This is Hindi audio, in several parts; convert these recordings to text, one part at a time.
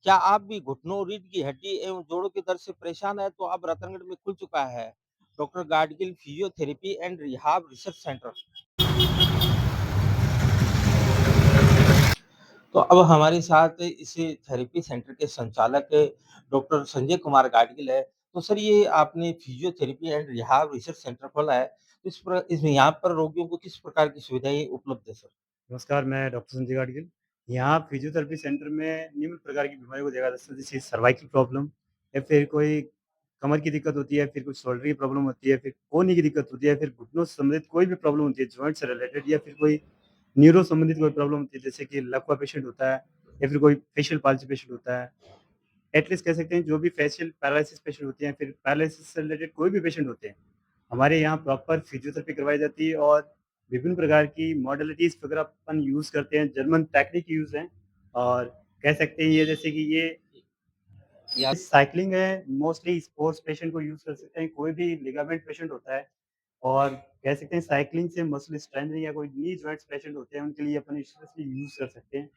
क्या आप भी घुटनों, रीढ़ की हड्डी एवं जोड़ों के दर्द से परेशान हैं? तो अब रतनगढ़ में खुल चुका है doctor Gadgil physiotherapy and rehab research centre. तो अब हमारे साथ इस थेरेपी सेंटर के संचालक डॉक्टर संजय कुमार गाडगिल है। तो सर, ये आपने physiotherapy and rehab research centre खोला है, तो इस यहाँ पर रोगियों को किस प्रकार की सुविधाएँ उपलब्ध है सर? नमस्कार, मैं डॉक्टर संजय गाडगिल। यहाँ फिज़ियोथेरेपी सेंटर में निम्न प्रकार की बीमारियों को देखा जा सकता है, जैसे सर्वाइकल प्रॉब्लम या फिर कोई कमर की दिक्कत होती है, फिर कुछ शोल्डर की प्रॉब्लम होती है, फिर कोहनी की दिक्कत होती है, फिर घुटनों से संबंधित कोई भी प्रॉब्लम होती है, जॉइंट से रिलेटेड या फिर कोई न्यूरो संबंधित कोई प्रॉब्लम होती है, जैसे कि लकवा पेशेंट होता है या फिर कोई फेशियल पाल्सी पेशेंट होता है। एटलीस्ट कह सकते हैं जो भी फेशियल पैरालिसिस पेशेंट होते हैं, फिर पैरालिसिस से रिलेटेड कोई भी पेशेंट होते हैं, हमारे यहाँ प्रॉपर फिजियोथेरेपी करवाई जाती है और विभिन्न प्रकार की मॉडलिटीज़ वगैरह अपन यूज़ करते हैं, जर्मन टेक्निक यूज़ है और कह सकते हैं ये जैसे कि ये या साइक्लिंग है, मोस्टली स्पोर्ट्स पेशेंट को यूज़ कर सकते हैं, कोई भी लिगामेंट पेशेंट होता है और कह सकते हैं साइक्लिंग से मसल स्ट्रेंथनिंग या कोई नी जॉइंट्स पेशेंट होते हैं, उनके लिए अपन स्पेशली यूज़ कर सकते हैं।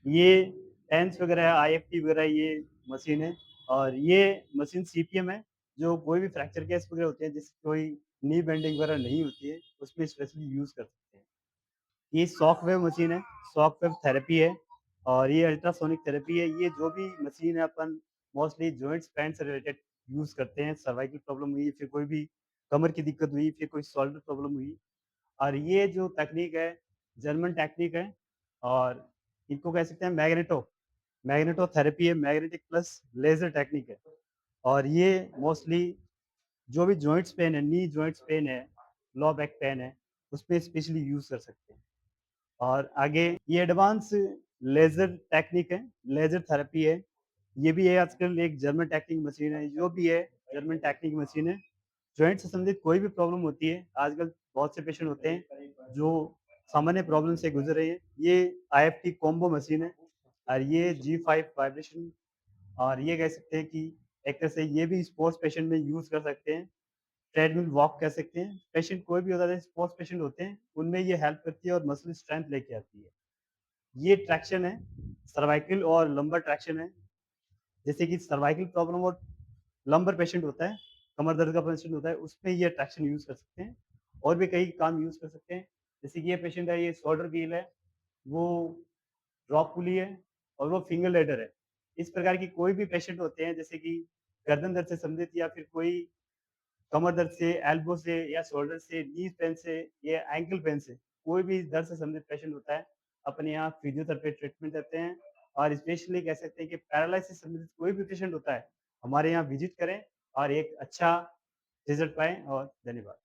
ये टेंस वगैरह, आईएफटी वगैरह ये मशीन है और ये मशीन सीपीएम है, जो कोई भी फ्रैक्चर केस वगैरह होते हैं, जिससे कोई नी बेंडिंग वगैरह नहीं होती है, उसमें स्पेशली यूज़ कर सकते हैं। ये शॉकवेव मशीन है, शॉकवेव थेरेपी है और ये अल्ट्रासोनिक थेरेपी है। ये जो भी मशीन है अपन मोस्टली जॉइंट्स पेन से रिलेटेड यूज़ करते हैं। सर्वाइकल प्रॉब्लम हुई, फिर कोई भी कमर की दिक्कत हुई, फिर कोई शोल्डर प्रॉब्लम हुई और ये जो तकनीक है, जर्मन टेक्निक है और इनको कह सकते हैं मैग्नेटो थेरेपी है, मैग्नेटिक प्लस लेज़र टेक्निक है और ये मोस्टली जो भी जॉइंट्स पेन है, नी जॉइंट्स पेन है, लो बैक पेन है, उसपे स्पेशली यूज़ कर सकते हैं। और आगे ये एडवांस लेज़र टेक्निक है, लेज़र थेरेपी है। ये भी है आजकल एक जर्मन टेक्निक मशीन है, जो भी है जर्मन टेक्निक मशीन है। जॉइंट से संबंधित कोई भी प्रॉब्लम होती है, आजकल बहुत से पेशेंट होते हैं जो सामान्य प्रॉब्लम से गुज़र रहे हैं। ये आईएफटी कॉम्बो मशीन है और ये जी5 वाइब्रेशन और ये कह सकते हैं कि एक तरह से ये भी स्पोर्ट्स पेशेंट में यूज़ कर सकते हैं। ट्रेडमिल वॉक कह सकते हैं। पेशेंट कोई भी होता है, स्पोर्ट्स पेशेंट होते हैं, उनमें ये हेल्प करती है और मसल स्ट्रेंथ लेके आती है। ये ट्रैक्शन है, सर्वाइकल और लंबर ट्रैक्शन है। जैसे कि सर्वाइकल प्रॉब्लम और लंबर पेशेंट होता है, कमर दर्द का पेशेंट होता है, उसमें ये ट्रैक्शन यूज़ कर सकते हैं और भी कई काम यूज़ कर सकते हैं। जैसे कि ये पेशेंट है, ये शोल्डर व्हील है, वो ड्रॉप पुली है और वो फिंगर लैडर है। इस प्रकार की कोई भी पेशेंट होते हैं, जैसे कि गर्दन दर्द से संबंधित या फिर कोई कमर दर्द से, एल्बो से या शोल्डर से, नी पेन से या एंकल पेन से, कोई भी दर्द से संबंधित पेशेंट होता है, अपने यहाँ फिजियोथेरेपी ट्रीटमेंट देते हैं और स्पेशली कह सकते हैं कि पैरालाइसिस से संबंधित कोई भी पेशेंट होता है, हमारे यहाँ विज़िट करें और एक अच्छा रिज़ल्ट पाएँ और धन्यवाद।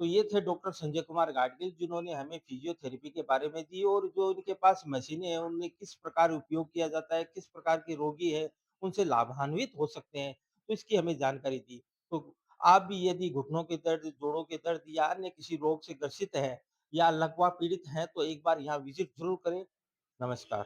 तो ये थे डॉक्टर संजय कुमार गाडगिल, जिन्होंने हमें फिजियोथेरेपी के बारे में दी और जो उनके पास मशीनें हैं, उनमें किस प्रकार उपयोग किया जाता है, किस प्रकार के रोगी हैं, उनसे लाभान्वित हो सकते हैं, तो इसकी हमें जानकारी दी। तो आप भी यदि घुटनों के दर्द, जोड़ों के दर्द या अन्य किसी रोग से ग्रसित हैं या लकवा पीड़ित हैं, तो एक बार यहाँ विज़िट ज़रूर करें। नमस्कार।